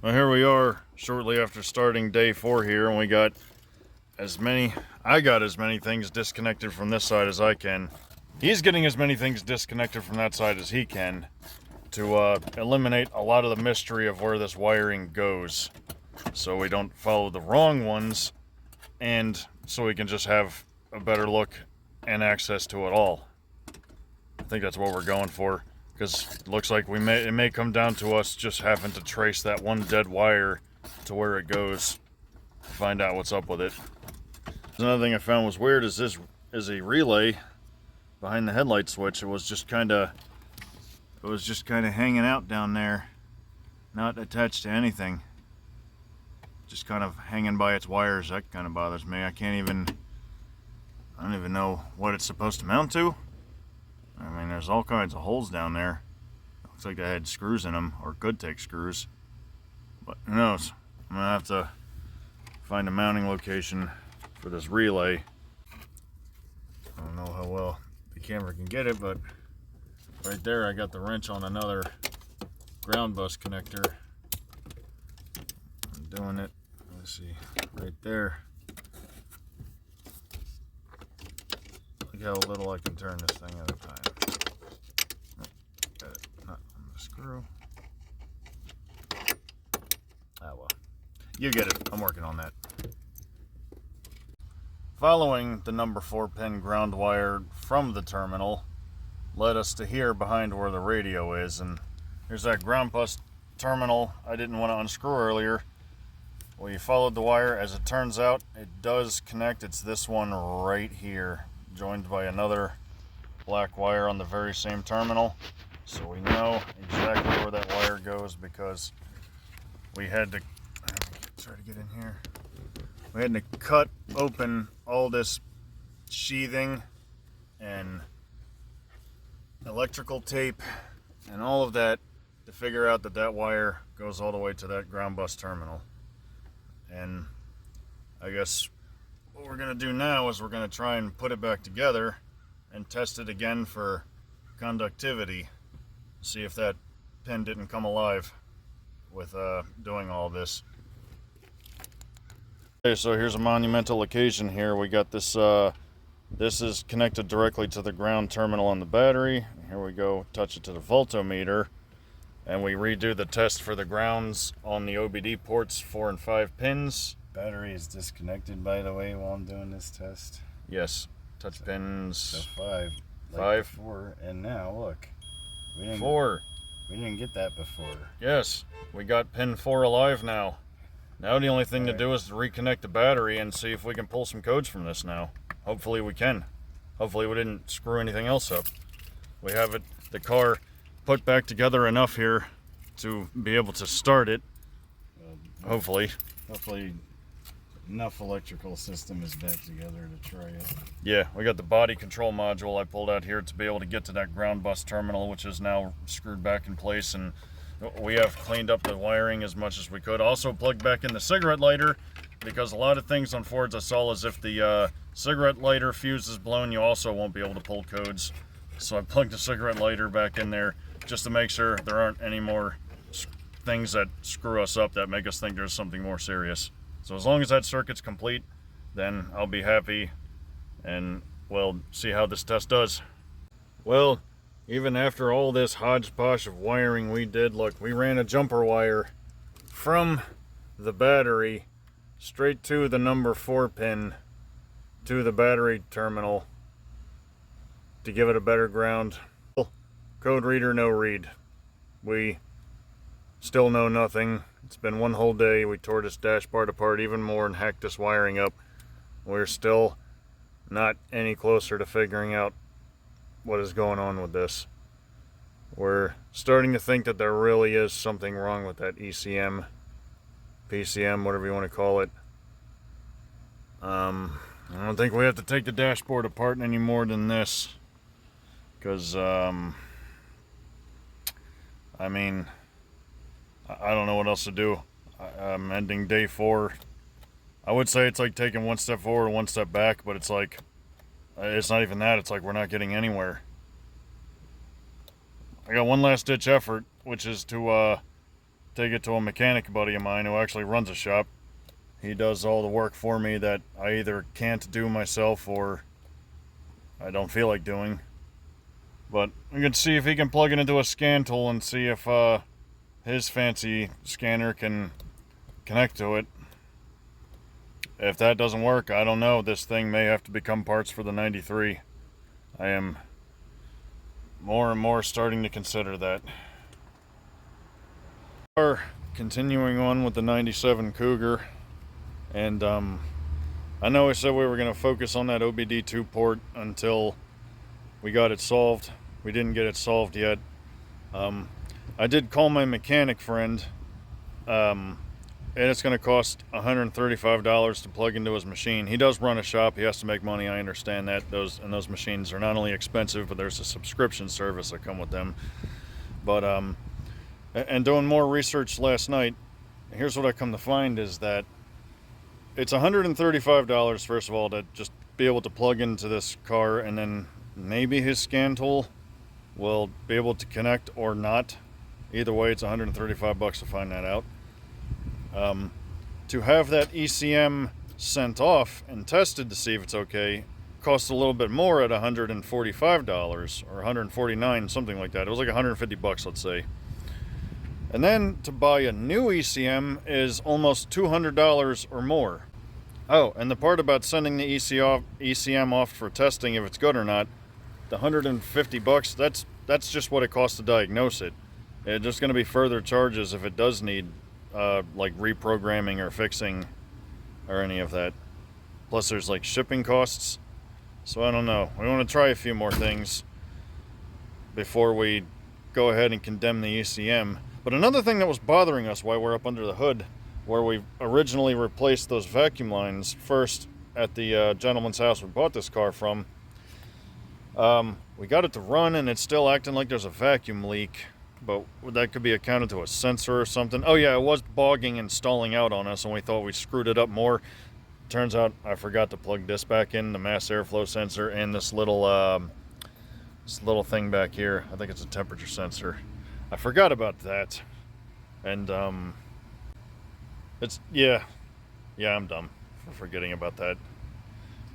Well, here we are shortly after starting day 4 here, and I got as many things disconnected from this side as I can. He's getting as many things disconnected from that side as he can to eliminate a lot of the mystery of where this wiring goes, so we don't follow the wrong ones, and so we can just have a better look and access to it all. I think that's what we're going for, because it looks like it may come down to us just having to trace that one dead wire to where it goes to find out what's up with it. Another thing I found was weird is this is a relay behind the headlight switch. It was just kind of hanging out down there, not attached to anything, just kind of hanging by its wires. That kind of bothers me. I don't even know what it's supposed to mount to. I mean, there's all kinds of holes down there. Looks like they had screws in them, or could take screws, but who knows. I'm gonna have to find a mounting location for this relay. I don't know how well the camera can get it, but right there I got the wrench on another ground bus connector. I'm doing it. Let's see, right there. Look how little I can turn this thing at a time. Got it. Not on the screw. Ah well. You get it. I'm working on that. Following the number 4 pin ground wire from the terminal led us to here behind where the radio is, and here's that ground bus terminal I didn't want to unscrew earlier. We followed the wire. As it turns out, it does connect. It's this one right here, joined by another black wire on the very same terminal. So we know exactly where that wire goes, because we had to try to get in here. We had to cut open all this sheathing and electrical tape and all of that to figure out that that wire goes all the way to that ground bus terminal. And I guess what we're going to do now is we're going to try and put it back together and test it again for conductivity. See if that pin didn't come alive with doing all this. Okay, so here's a monumental occasion here. We got this, this is connected directly to the ground terminal on the battery. Here we go, touch it to the voltmeter, and we redo the test for the grounds on the OBD ports 4 and 5 pins. Battery is disconnected, by the way, while I'm doing this test. Yes, touch pins. So 5. Like 5. 4, and now look. 4. We didn't get that before. Yes, we got pin 4 alive now. Now the only thing to do is to reconnect the battery and see if we can pull some codes from this now. Hopefully we can. Hopefully we didn't screw anything else up. We have the car put back together enough here to be able to start it. Hopefully Enough electrical system is back together to try it. Yeah, we got the body control module I pulled out here to be able to get to that ground bus terminal, which is now screwed back in place, and we have cleaned up the wiring as much as we could. Also plugged back in the cigarette lighter, because a lot of things on Fords I saw is if the cigarette lighter fuse is blown, you also won't be able to pull codes. So I plugged the cigarette lighter back in there just to make sure there aren't any more things that screw us up that make us think there's something more serious. So as long as that circuit's complete, then I'll be happy, and we'll see how this test does. Well, even after all this hodgepodge of wiring we did, look, we ran a jumper wire from the battery straight to the number 4 pin to the battery terminal to give it a better ground. Code reader, no read. We still know nothing. It's been one whole day. We tore this dashboard apart even more and hacked this wiring up. We're still not any closer to figuring out what is going on with this. We're starting to think that there really is something wrong with that ECM, PCM, whatever you want to call it. I don't think we have to take the dashboard apart any more than this, because I mean, I don't know what else to do. I'm ending day 4. I would say it's like taking one step forward, one step back, but it's like, it's not even that. It's like we're not getting anywhere. I got one last ditch effort, which is to take it to a mechanic buddy of mine who actually runs a shop. He does all the work for me that I either can't do myself or I don't feel like doing. But we can see if he can plug it into a scan tool and see if his fancy scanner can connect to it. If that doesn't work, I don't know. This thing may have to become parts for the 93. I am more and more starting to consider that. We are continuing on with the 97 Cougar. And I know I said we were going to focus on that OBD2 port until we got it solved. We didn't get it solved yet. I did call my mechanic friend, and it's going to cost $135 to plug into his machine. He does run a shop. He has to make money. I understand that. Those machines are not only expensive, but there's a subscription service that come with them. But and doing more research last night, here's what I come to find is that it's $135, first of all, to just be able to plug into this car, and then maybe his scan tool will be able to connect or not. Either way, it's $135 to find that out. To have that ECM sent off and tested to see if it's okay costs a little bit more at $145 or $149, something like that. It was like $150, let's say. And then to buy a new ECM is almost $200 or more. Oh, and the part about sending the ECM off for testing if it's good or not, the $150, that's just what it costs to diagnose it. It's just going to be further charges if it does need like reprogramming or fixing or any of that. Plus there's like shipping costs. So I don't know. We want to try a few more things before we go ahead and condemn the ECM. But another thing that was bothering us while we're up under the hood, where we originally replaced those vacuum lines first at the gentleman's house we bought this car from, we got it to run and it's still acting like there's a vacuum leak, but that could be accounted to a sensor or something. Oh yeah, it was bogging and stalling out on us and we thought we screwed it up more. Turns out I forgot to plug this back in, the mass airflow sensor, and this little thing back here. I think it's a temperature sensor. I forgot about that, and I'm dumb for forgetting about that.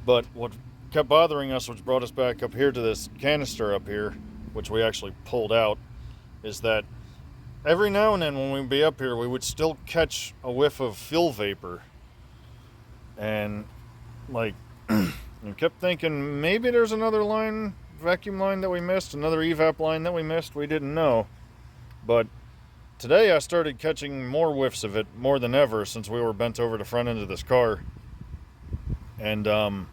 But what kept bothering us, which brought us back up here to this canister up here, which we actually pulled out, is that every now and then when we'd be up here, we would still catch a whiff of fuel vapor, and like I kept thinking maybe there's another vacuum line that we missed, another evap line that we missed. We didn't know. But today I started catching more whiffs of it, more than ever, since we were bent over the front end of this car. And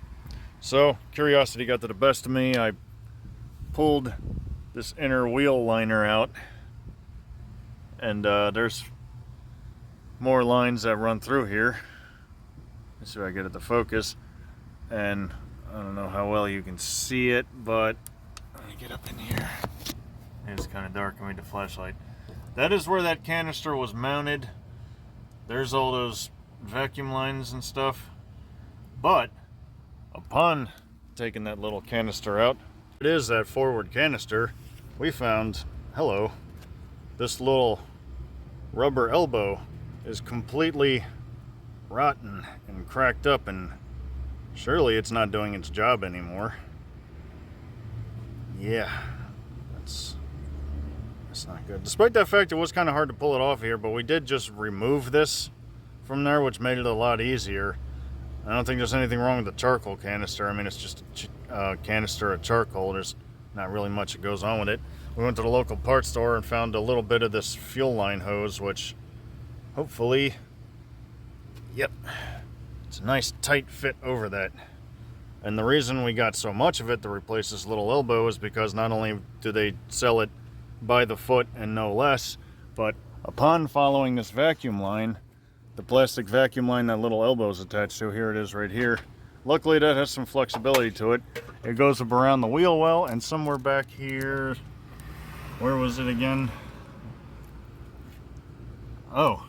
so curiosity got to the best of me. I pulled this inner wheel liner out, and there's more lines that run through here. Let's see if I get it to focus. And I don't know how well you can see it, but let me get up in here. It's kind of dark. I need the flashlight. That is where that canister was mounted. There's all those vacuum lines and stuff. But upon taking that little canister out, it is that forward canister. We found, this little rubber elbow is completely rotten and cracked up, and surely it's not doing its job anymore. Yeah, that's not good. Despite that fact, it was kind of hard to pull it off here, but we did just remove this from there, which made it a lot easier. I don't think there's anything wrong with the charcoal canister. I mean, it's just a canister of charcoal. There's not really much that goes on with it. We went to the local parts store and found a little bit of this fuel line hose, which hopefully, yep, it's a nice tight fit over that. And the reason we got so much of it to replace this little elbow is because not only do they sell it by the foot and no less, but upon following this vacuum line, the plastic vacuum line that little elbow is attached to, here it is right here. Luckily that has some flexibility to it. It goes up around the wheel well, and somewhere back here, where was it again? Oh,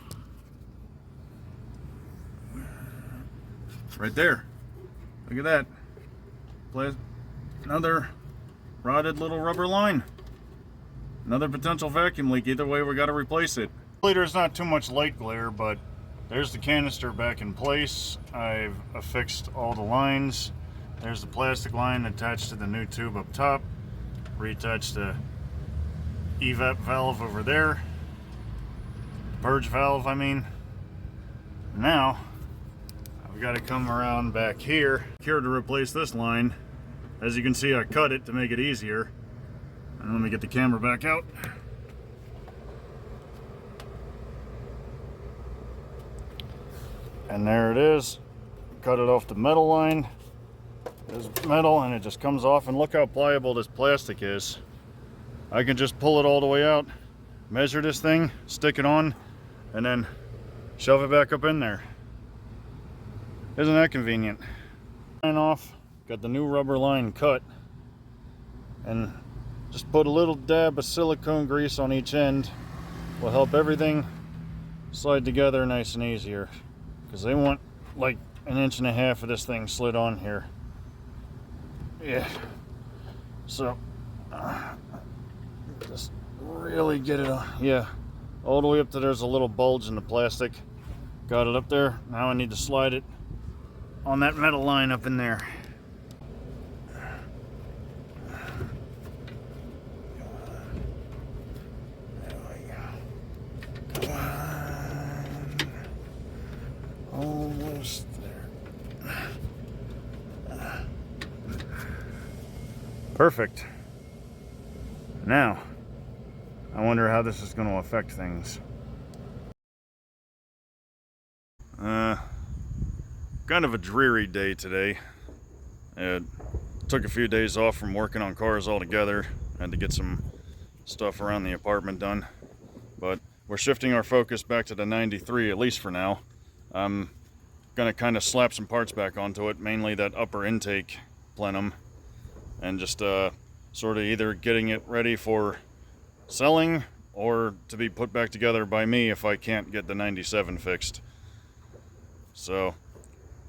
right there. Look at that. Another rotted little rubber line. Another potential vacuum leak. Either way, we got to replace it. There's not too much light glare, but there's the canister back in place. I've affixed all the lines. There's the plastic line attached to the new tube up top. Reattached the evap valve over there. Purge valve, I mean. Now, I've got to come around back here to replace this line. As you can see, I cut it to make it easier. And let me get the camera back out. And there it is. Cut it off the metal line. There's metal and it just comes off, and look how pliable this plastic is. I can just pull it all the way out, measure this thing, stick it on, and then shove it back up in there. Isn't that convenient? Line off, got the new rubber line cut, and just put a little dab of silicone grease on each end. Will help everything slide together nice and easier, because they want like 1.5 inches of this thing slid on here. Yeah, so just really get it on. Yeah, all the way up to there's a little bulge in the plastic. Got it up there. Now I need to slide it on that metal line up in there. Come on. Almost there. Perfect. Now, I wonder how this is going to affect things. Kind of a dreary day today. It took a few days off from working on cars altogether. Had to get some stuff around the apartment done. But we're shifting our focus back to the 93, at least for now. I'm going to kind of slap some parts back onto it, mainly that upper intake plenum. And just sort of either getting it ready for selling or to be put back together by me if I can't get the 97 fixed. So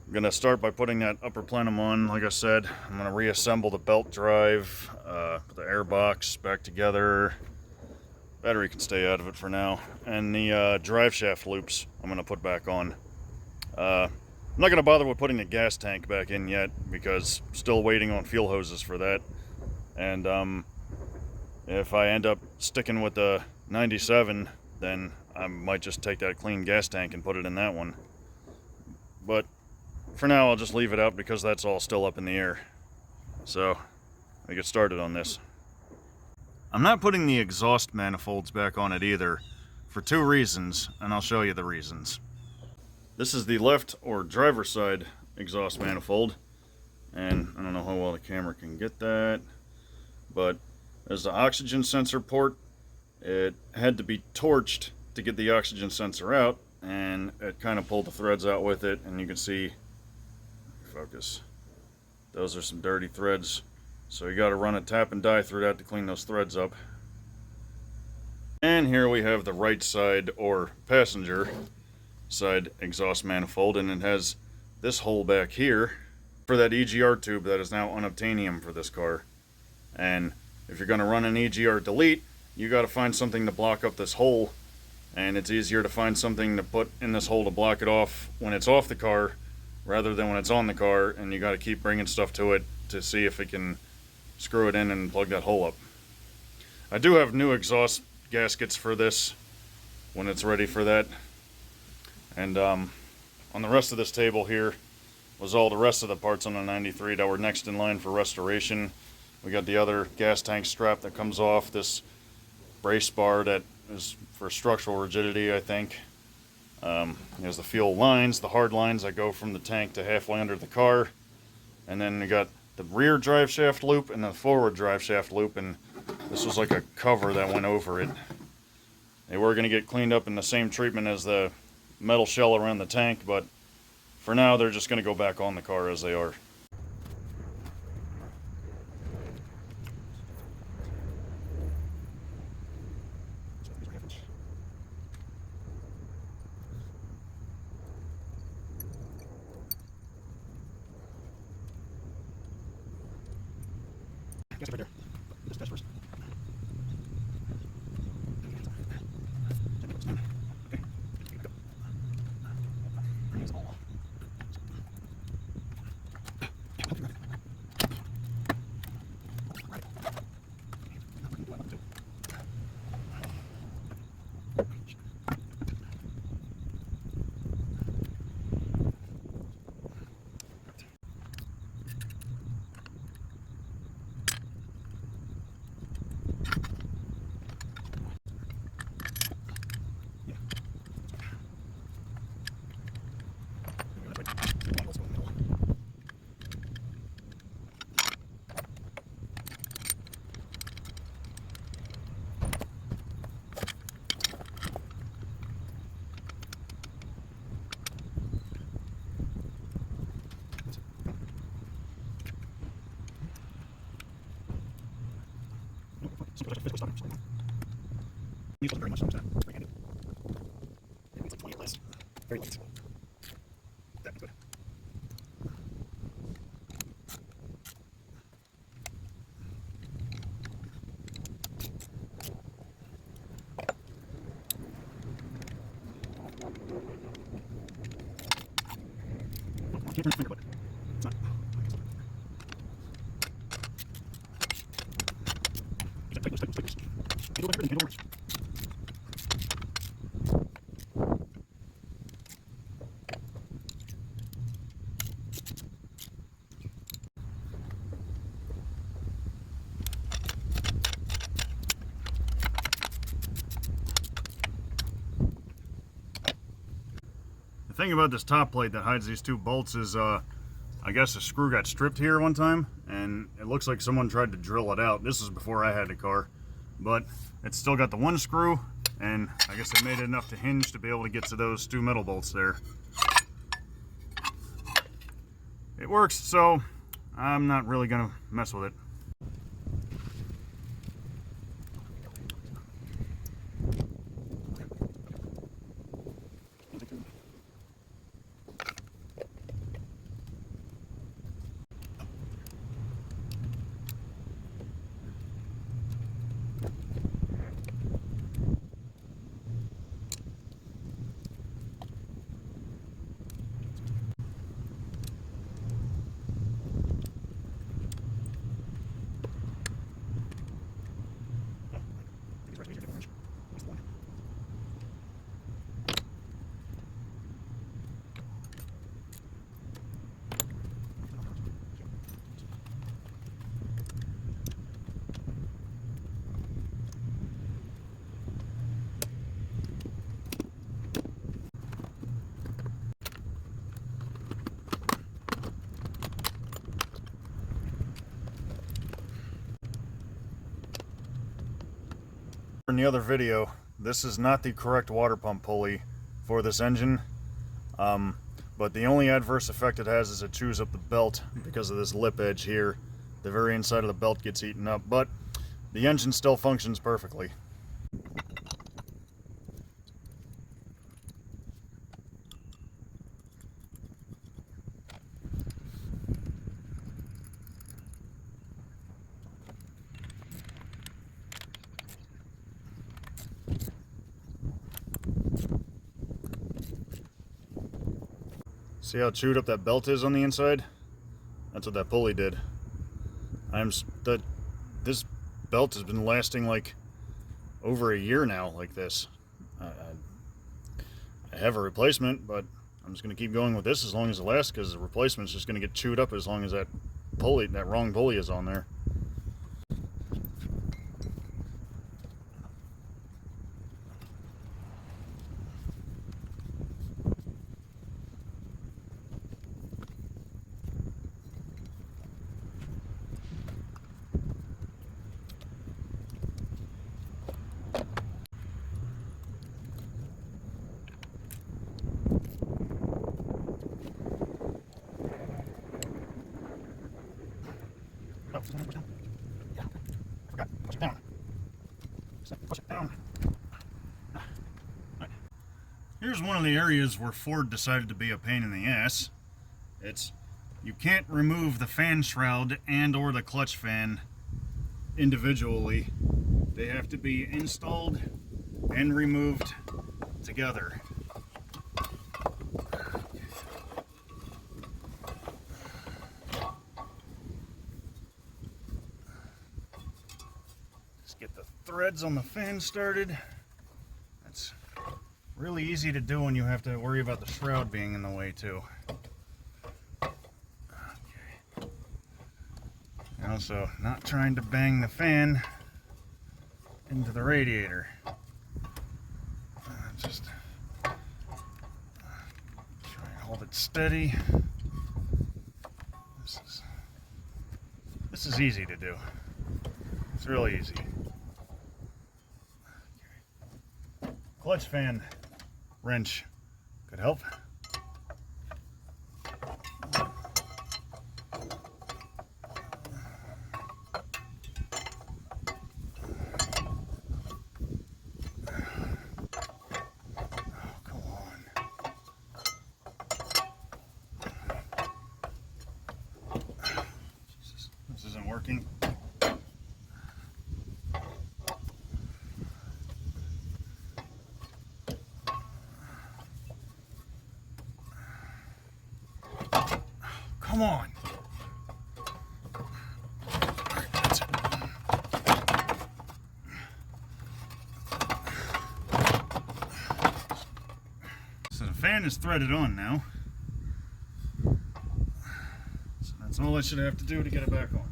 I'm going to start by putting that upper plenum on. Like I said, I'm going to reassemble the belt drive, put the air box back together. Battery can stay out of it for now. And the drive shaft loops I'm going to put back on. I'm not going to bother with putting the gas tank back in yet, because still waiting on fuel hoses for that. And if I end up sticking with the 97, then I might just take that clean gas tank and put it in that one. But for now, I'll just leave it out because that's all still up in the air. So, let me get started on this. I'm not putting the exhaust manifolds back on it either, for 2 reasons, and I'll show you the reasons. This is the left or driver's side exhaust manifold, and I don't know how well the camera can get that, but there's the oxygen sensor port. It had to be torched to get the oxygen sensor out, and it kind of pulled the threads out with it, and you can see, focus, those are some dirty threads, so you got to run a tap and die through that to clean those threads up. And here we have the right side or passenger side exhaust manifold, and it has this hole back here for that EGR tube that is now unobtainium for this car. And if you're going to run an EGR delete, you got to find something to block up this hole, and it's easier to find something to put in this hole to block it off when it's off the car rather than when it's on the car, and you got to keep bringing stuff to it to see if it can screw it in and plug that hole up. I do have new exhaust gaskets for this when it's ready for that. And on the rest of this table here was all the rest of the parts on the 93 that were next in line for restoration. We got the other gas tank strap that comes off, this brace bar that is for structural rigidity, I think. There's the fuel lines, the hard lines that go from the tank to halfway under the car. And then we got the rear drive shaft loop and the forward drive shaft loop, and this was like a cover that went over it. They were going to get cleaned up in the same treatment as the metal shell around the tank, but for now they're just going to go back on the car as they are. Right there. This test first. These look very much free-handed. It's like 20 less. Very light. That'd be good. Can't turn your finger, but it's not. Take those. Handle everything, handle works. The thing about this top plate that hides these two bolts is I guess the screw got stripped here one time and it looks like someone tried to drill it out. This is before I had the car, but it's still got the one screw, and I guess they made it enough to hinge to be able to get to those two metal bolts there. It works, so I'm not really gonna mess with it. In the other video, this is not the correct water pump pulley for this engine, but the only adverse effect it has is it chews up the belt because of this lip edge here. The very inside of the belt gets eaten up, but the engine still functions perfectly. See how chewed up that belt is on the inside? That's what that pulley did. This belt has been lasting like over a year now like this. I have a replacement, but I'm just going to keep going with this as long as it lasts, because the replacement's just going to get chewed up as long as that wrong pulley is on there. Push it down. Push it down. Right. Here's one of the areas where Ford decided to be a pain in the ass. You can't remove the fan shroud and or the clutch fan individually. They have to be installed and removed together. Get the threads on the fan started. That's really easy to do when you have to worry about the shroud being in the way too. Okay. And also not trying to bang the fan into the radiator. Just try and hold it steady. This is easy to do. It's really easy. Clutch fan wrench could help. working. Come on. Alright, that's it. So the fan is threaded on now. So that's all I should have to do to get it back on.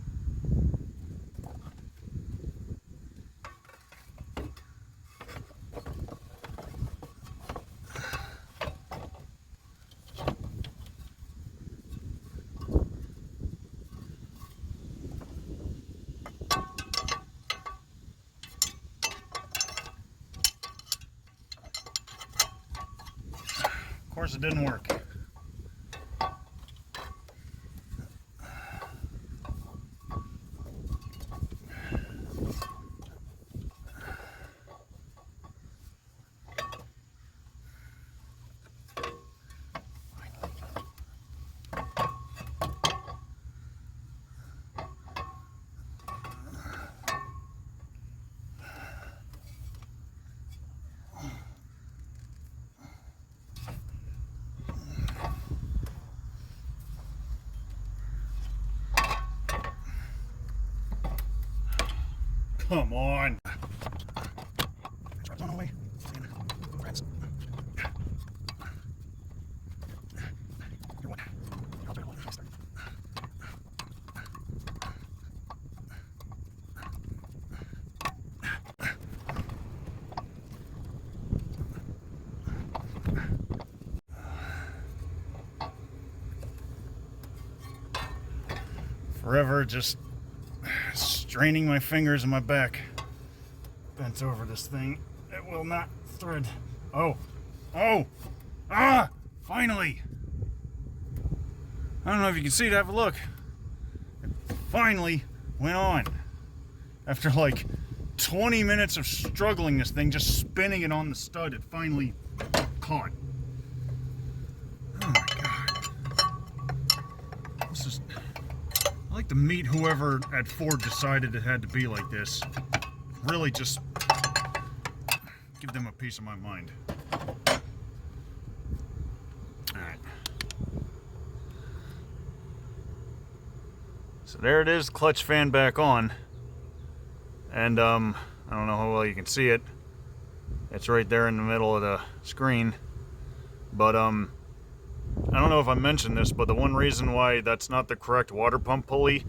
Of course, it didn't work. Come on. Forever just straining my fingers and my back. Bent over this thing. It will not thread. Oh. Oh. Ah! Finally! I don't know if you can see it. Have a look. It finally went on. After like 20 minutes of struggling this thing, just spinning it on the stud, it finally caught. Oh my god. This is... I like to meet whoever at Ford decided it had to be like this. Really just give them a piece of my mind. Alright. So there it is, clutch fan back on. And I don't know how well you can see it. It's right there in the middle of the screen. But I don't know if I mentioned this, but the one reason why that's not the correct water pump pulley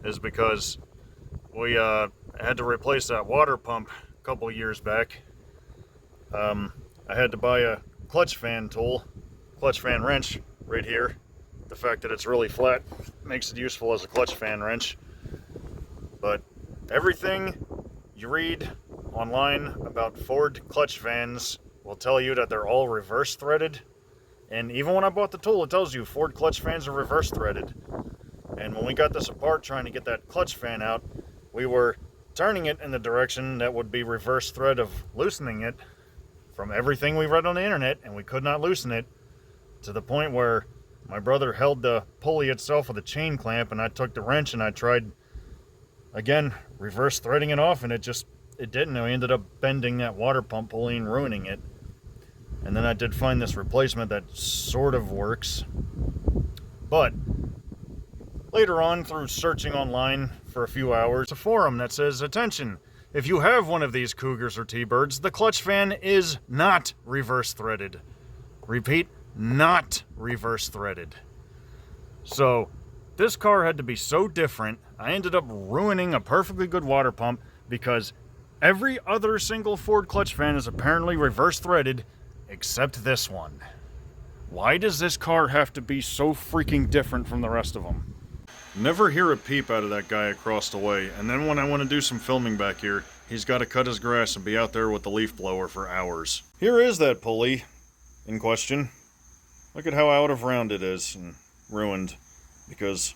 is because we had to replace that water pump a couple of years back. I had to buy a clutch fan tool, clutch fan wrench right here. The fact that it's really flat makes it useful as a clutch fan wrench. But everything you read online about Ford clutch fans will tell you that they're all reverse threaded. And even when I bought the tool, it tells you Ford clutch fans are reverse threaded. And when we got this apart trying to get that clutch fan out, we were turning it in the direction that would be reverse thread of loosening it from everything we read on the internet, and we could not loosen it, to the point where my brother held the pulley itself with a chain clamp, and I took the wrench and I tried, again, reverse threading it off, and it didn't. I ended up bending that water pump pulley and ruining it. And then I did find this replacement that sort of works. But later on, through searching online for a few hours, a forum that says, attention, if you have one of these Cougars or T-Birds, the clutch fan is not reverse threaded. Repeat, not reverse threaded. So this car had to be so different, I ended up ruining a perfectly good water pump because every other single Ford clutch fan is apparently reverse threaded except this one. Why does this car have to be so freaking different from the rest of them? Never hear a peep out of that guy across the way, and then when I want to do some filming back here, he's got to cut his grass and be out there with the leaf blower for hours. Here is that pulley in question. Look at how out of round it is and ruined, because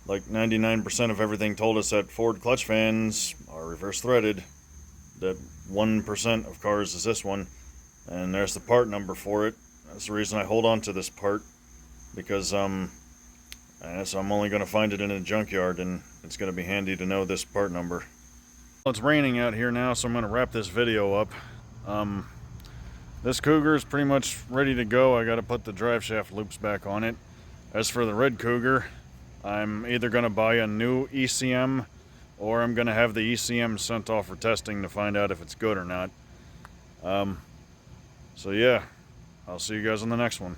like 99% of everything told us that Ford clutch fans are reverse threaded. That 1% of cars is this one. And there's the part number for it. That's the reason I hold on to this part, because I So I'm only going to find it in a junkyard, and it's going to be handy to know this part number. It's raining out here now, so I'm going to wrap this video up. This Cougar is pretty much ready to go. I got to put the drive shaft loops back on it. As for the red Cougar, I'm either going to buy a new ECM, or I'm going to have the ECM sent off for testing to find out if it's good or not. So yeah, I'll see you guys on the next one.